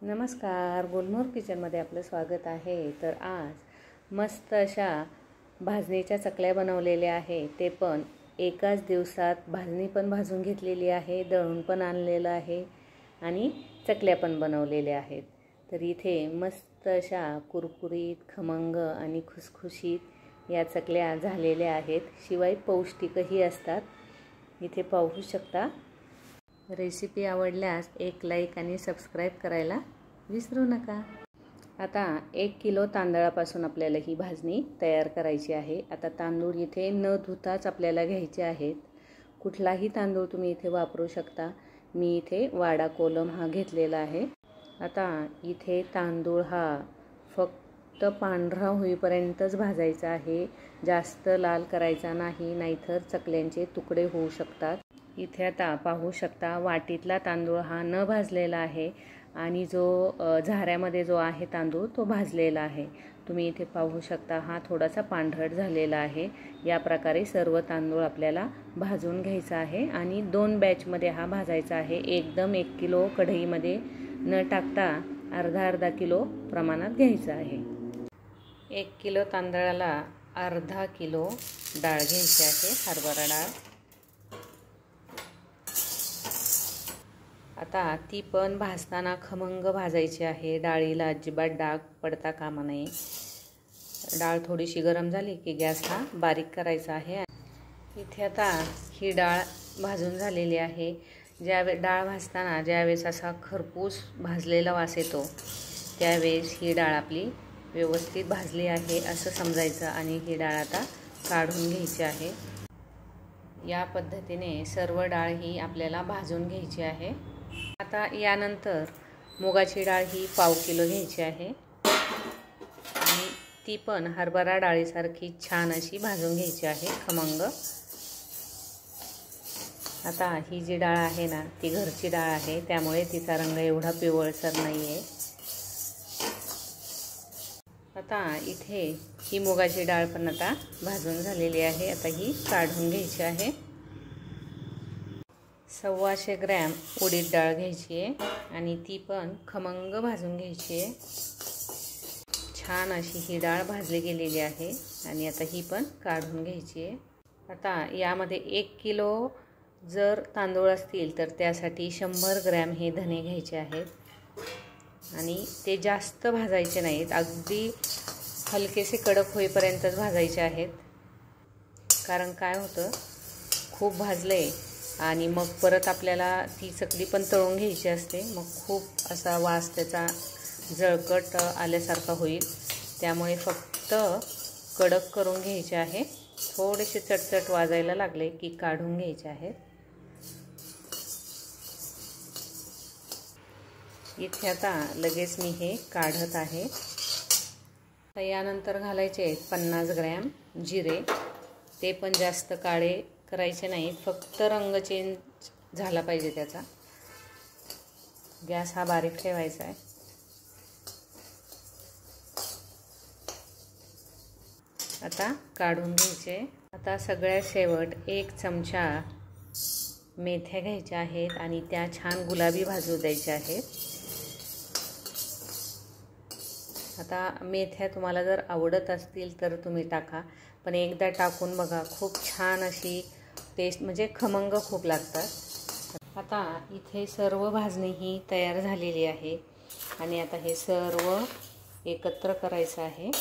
नमस्कार, गुलमोहर किचनमध्ये आपलं स्वागत आहे। तर आज मस्त अशा भाजणीच्या चकल्या बनवलेल्या आहे, ते पण एकाच दिवसात। भाजणी पण भाजून घेतलेली आहे, दळून पण आणलेलं आहे आणि चकल्या पण बनवलेल्या आहेत। तर इथे मस्त अशा कुरकुरीत, खमंग आणि खुसखुशीत या चकल्या झालेल्या आहेत, शिवाय पौष्टिकही असतात। इथे पाहू शकता। रेसिपी आवडल्यास एक लाईक आणि सबस्क्राइब करायला विसरू नका। आता 1 किलो तांदळापासून आपल्याला ही भाजणी तयार करायची आहे। आता तांदूळ इथे न धुताच आपल्याला घ्यायचे आहेत। कुठलाही तांदूळ तुम्ही इथे वापरू शकता। मी इथे वाडा कोलम हा घेतलेला आहे। आता इथे तांदूळ हा फक्त पांढरा होईपर्यंतच भाजायचा आहे, जास्त लाल करायचा नाही, नाहीतर चकल्यांचे तुकडे होऊ शकतात। इथे आता पाहू शकता, वाटीतला तांदूळ हा न भाजलेला आहे आणि जो झाऱ्यामध्ये जो आहे तांदूळ तो भाजलेला आहे। तुम्ही इथे पाहू शकता, हा थोडासा पांढरट झालेला आहे। या प्रकारे सर्व तांदूळ आपल्याला भाजून घ्यायचा आहे आणि 2 बॅचमध्ये हा भाजायचा आहे। एकदम 1 किलो कढईमध्ये न टाकता अर्धा किलो प्रमाणात घ्यायचा आहे। 1 किलो तांदळाला अर्धा किलो डाळ घ्यायची आहे, हरभरा डाळ। आता ती पण भाजताना खमंग भाजायची आहे, डाळीला अजिबात डाग पडता कामा नये। डाळ थोडीशी गरम झाली की गॅस हा बारीक करायचा आहे। इथे आता ही डाळ भाजून झालेली आहे। डाळ भाजताना ज्यावेळेस असा खरपूस भाजलेला वास येतो, त्यावेळेस ही डाळ आपली व्यवस्थित भाजली आहे असं समजायचं आणि ही डाळ आता काढून घ्यायची आहे। या पद्धतीने सर्व डाळ ही आपल्याला भाजून घ्यायची आहे। आता यानंतर मुगाची डाळ ही पाव किलो घ्यायची आहे आणि ती पण हरभरा डाळीसारखी छान अशी भाजून घ्यायची आहे, खमंग। आता ही जी डाळ आहे ना, ती घरची डाळ आहे, त्यामुळे तिचा रंग एवढा पिवळसर नाही आहे। आता इथे ही मुगाची डाळ पण आता भाजून झालेली आहे। आता ही काढून घ्यायची आहे। 125 ग्रॅम उडीद डाळ घ्यायची आहे आणि ती पण खमंग भाजून घ्यायची आहे। छान अशी ही डाळ भाजली गेलेली आहे आणि आता ही पण काढून घ्यायची आहे। आता यामध्ये 1 किलो जर तांदूळ असतील तर त्यासाठी 100 ग्रॅम हे धने घ्यायचे आहेत आणि ते जास्त भाजायचे नाहीत, अगदी हलकेसे कडक होईपर्यंतच भाजायचे आहेत। कारण काय होतं, खूप भाजले आणि मग परत आपल्याला ती चकली पण तळून घ्यायची असते, मग खूप असा वास त्याचा जळकट आल्यासारखा होईल। त्यामुळे फक्त कडक करून घ्यायचे आहे। थोडेसे चटचट वाजायला लागले की काढून घ्यायचे आहेत। इथे आता लगेच मी हे काढत आहे। तर यानंतर घालायचे 50 ग्रॅम जिरे। ते पण जास्त काळे करायचे नाहीत, फक्त रंग चेंज झाला पाहिजे त्याचा। गॅस हा बारीक ठेवायचा आहे। आता काढून घ्यायचे। आता सगळ्यात शेवट 1 चमचा मेथ्या घ्यायच्या आहेत आणि त्या छान गुलाबी भाजू द्यायच्या आहेत। आता मेथ्या तुम्हाला जर आवडत असतील तर तुम्ही टाका, पण एकदा टाकून बघा, खूप छान अशी टेस्ट, म्हणजे खमंग खूप लागतात। आता इथे सर्व भाजणी ही तयार झालेली आहे आणि आता हे सर्व एकत्र करायचं आहे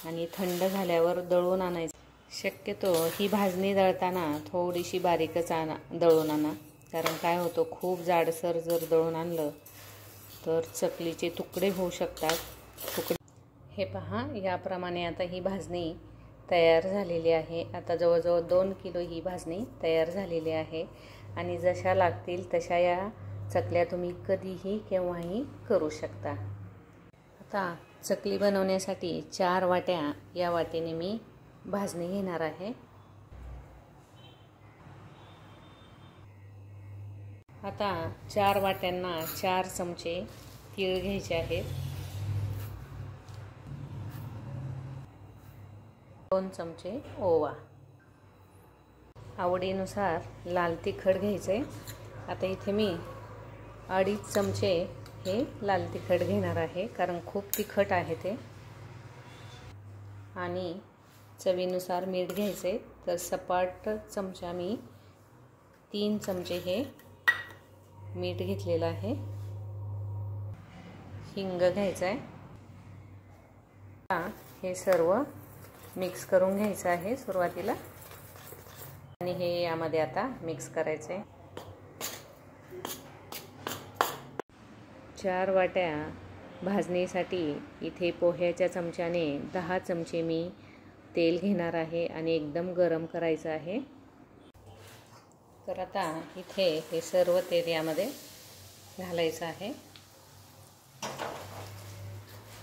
आणि थंड झाल्यावर दळून आणायचं। शक्यतो ही भाजणी दळताना थोडीशी बारीकच दळून आणा, कारण काय होतं, खूप जाडसर जर दळून आणलं तर चकलीचे तुकडे होऊ शकतात। हे पहा, याप्रमाणे आता ही भाजणी तयार झालेली आहे। आता जवळजवळ 2 किलो ही भाजणी तयार झालेली आहे आणि जशा लागतील तशा या चकल्या तुम्ही कधीही केव्हाही करू शकता। आता चकली बनवण्यासाठी 4 वाट्या या वाटीने मी भाजणी घेणार आहे। आता 4 वाट्यांना 4 चमचे तीळ घ्यायचे आहेत, 2 चमचे ओवा, आवडीनुसार लाल तिखट घ्यायचे। आता इथे मी 2.5 चमचे हे लाल तिखट घेणार आहे, कारण खूप तिखट आहे ते. आणि चवीनुसार मीठ घ्यायचे. तर सपाट चमचा मी 3 चमचे हे मीठ घेतलेलं आहे. हिंग घ्यायचं आहे. हे सर्व मिक्स करून घ्यायचं आहे सुरुवातीला, आणि हे यामध्ये आता मिक्स करायचं आहे. 4 वाट्या भाजणीसाठी इथे पोह्याच्या चमच्याने 10 चमचे मी तेल घेणार आहे आणि एकदम गरम करायचं आहे. तर आता इथे हे सर्व तेल यामध्ये घालायचं आहे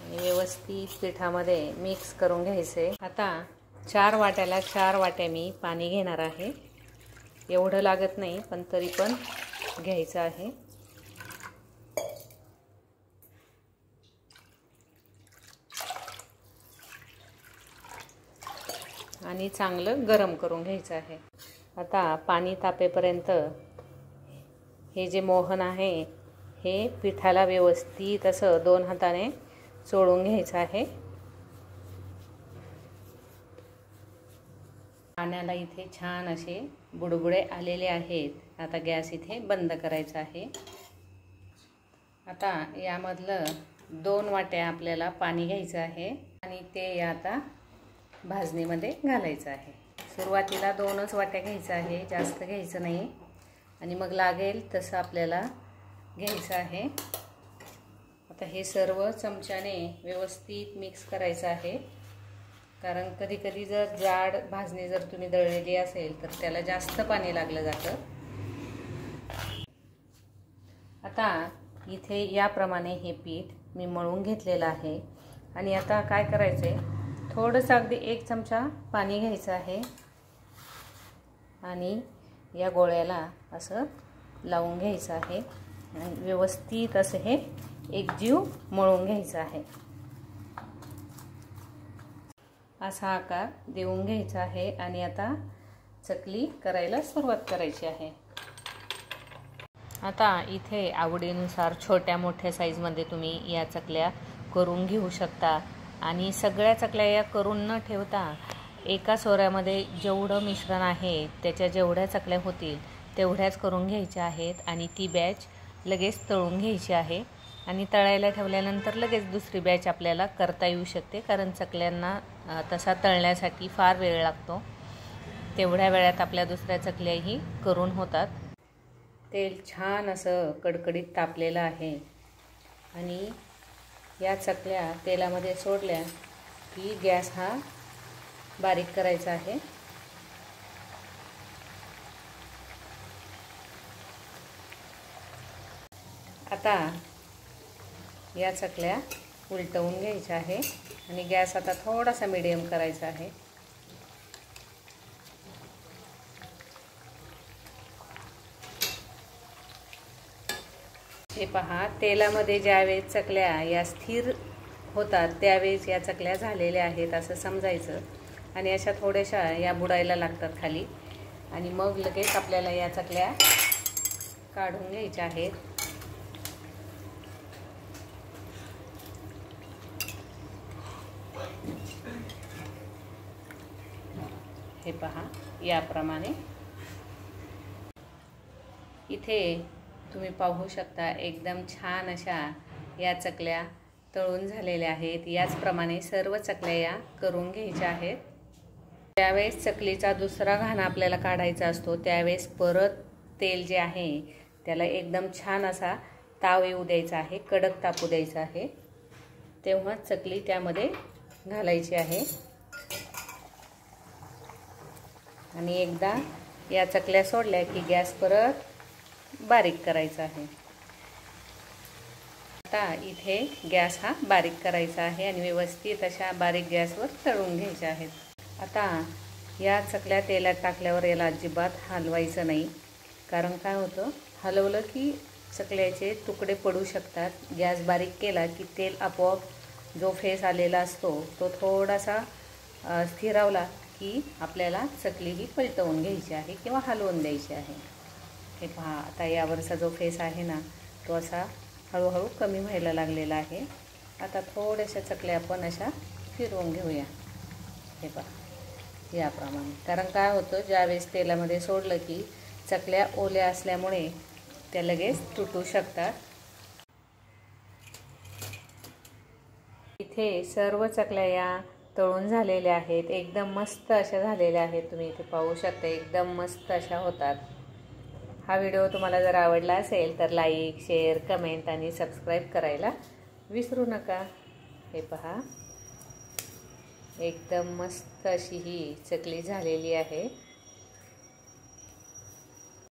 आणि व्यवस्थित पिठामध्ये मिक्स करून घ्यायचे. आता 4 वाट्याला 4 वाट्या मी पाणी घेणार आहे. एवढं लागत नाही, पण तरी पण घ्यायचं आहे. आणि चांगलं गरम करून घ्यायचं आहे. आता पाणी तापेपर्यंत हे जे मोहन आहे हे पिठाला व्यवस्थित असं 2 हाताने चोळून घ्यायचं आहे. पाण्याला इथे छान असे बुडबुडे आलेले आहेत. आता गॅस इथे बंद करायचा आहे. आता यामधलं 2 वाट्या आपल्याला पाणी घ्यायचं आहे आणि ते आता भाजणीमध्ये घालायचं आहे. सुरुवातीला 2च वाट्या घ्यायचं आहे, जास्त घ्यायचं नाही. आणि मग लागेल तसं आपल्याला घ्यायचं आहे. आता हे सर्व चमच्याने व्यवस्थित मिक्स करायचं आहे, कारण कधी कधी जर जाड भाजणी जर तुम्ही दळलेली असेल तर त्याला जास्त पाणी लागलं जातं. आता इथे याप्रमाणे हे पीठ मी मळून घेतलेलं आहे. आणि आता काय करायचं आहे, थोडंसं अगदी 1 चमचा पाणी घ्यायचं आहे आणि या गोळ्याला असं लावून घ्यायचं आहे आणि व्यवस्थित असं हे एकजीव मळून घ्यायचं आहे. असा आकार देऊन घ्यायचा आहे आणि आता चकली करायला सुरुवात करायची आहे. आता इथे आवडीनुसार छोट्या मोठ्या साईजमध्ये तुम्ही या चकल्या करून घेऊ शकता. आणि सगळ्या चकल्या या करून न ठेवता एका सोऱ्यामध्ये जेवढं मिश्रण आहे त्याच्या जेवढ्या चकल्या होतील तेवढ्याच करून घ्यायच्या आहेत. आणि ती बॅच लगेच तळून घ्यायची आहे. आणि तळायला ठेवल्यानंतर लगेच दुसरी बॅच आपल्याला करता येऊ शकते, कारण चकल्यांना तसा तळण्यासाठी फार वेळ लागतो. तेवढ्या वेळात आपल्या दुसऱ्या चकल्याही करून होतात. तेल छान असं कडकडीत तापलेलं आहे आणि या चकल्या तेलामध्ये सोडल्या की गॅस हा बारीक करायचा आहे. आता या चकल्या उलटवून घ्यायच्या आहे आणि गॅस आता थोडासा मीडियम करायचा आहे. हे पहा, तेलामध्ये ज्यावेळेस चकल्या या स्थिर होतात त्यावेळेस या चकल्या झालेल्या आहेत असं समजायचं. आणि अशा थोड्याशा या बुडायला लागतात खाली आणि मग लगेच आपल्याला या चकल्या काढून घ्यायच्या आहेत. हे पहा, याप्रमाणे इथे तुम्ही पाहू शकता एकदम छान अशा या चकल्या तळून झालेल्या आहेत. याचप्रमाणे सर्व चकल्या या करून घ्यायच्या आहेत. त्यावेळेस चकलीचा दुसरा घाणा आपल्याला काढायचा असतो, त्यावेळेस परत तेल जे आहे त्याला एकदम छान असा ताव येऊ द्यायचा आहे, कडक तापू द्यायचा आहे. तेव्हा चकली त्यामध्ये घालायची आहे. आणि एकदा या चकल्या सोडल्या की गॅस परत बारीक करायचा आहे. आता इथे गॅस हा बारीक करायचा आहे आणि व्यवस्थित अशा बारीक गॅसवर तळून घ्यायच्या आहेत. आता या चकल्या तेलात टाकल्यावर याला अजिबात हलवायचं नाही, कारण काय होतं, हलवलं की चकल्याचे तुकडे पडू शकतात. गॅस बारीक केला की तेल आपोआप जो फेस आलेला असतो तो थोडासा स्थिरावला की आपल्याला चकली ही पलटवून घ्यायची आहे किंवा हलवून द्यायची आहे. हे पहा, आता यावरचा जो फेस आहे ना तो असा हळूहळू कमी व्हायला लागलेला आहे। आता थोड्याशा चकल्या आपण अशा फिरवून घेऊया। हे पहा याप्रमाणे, कारण काय होतं ज्यावेळेस तेलामध्ये सोडलं की चकल्या ओल्या असल्यामुळे त्या लगेच तुटू शकतात। इथे सर्व चकल्या या तळून झालेल्या आहेत, एकदम मस्त अशा झालेल्या आहेत। तुम्ही इथे पाहू शकता एकदम मस्त अशा होतात। हा व्हिडिओ तुम्हाला जर आवडला असेल तर लाईक, शेअर, कमेंट आणि सबस्क्राईब करायला विसरू नका। हे पहा एकदम मस्त अशी ही चकली झालेली आहे।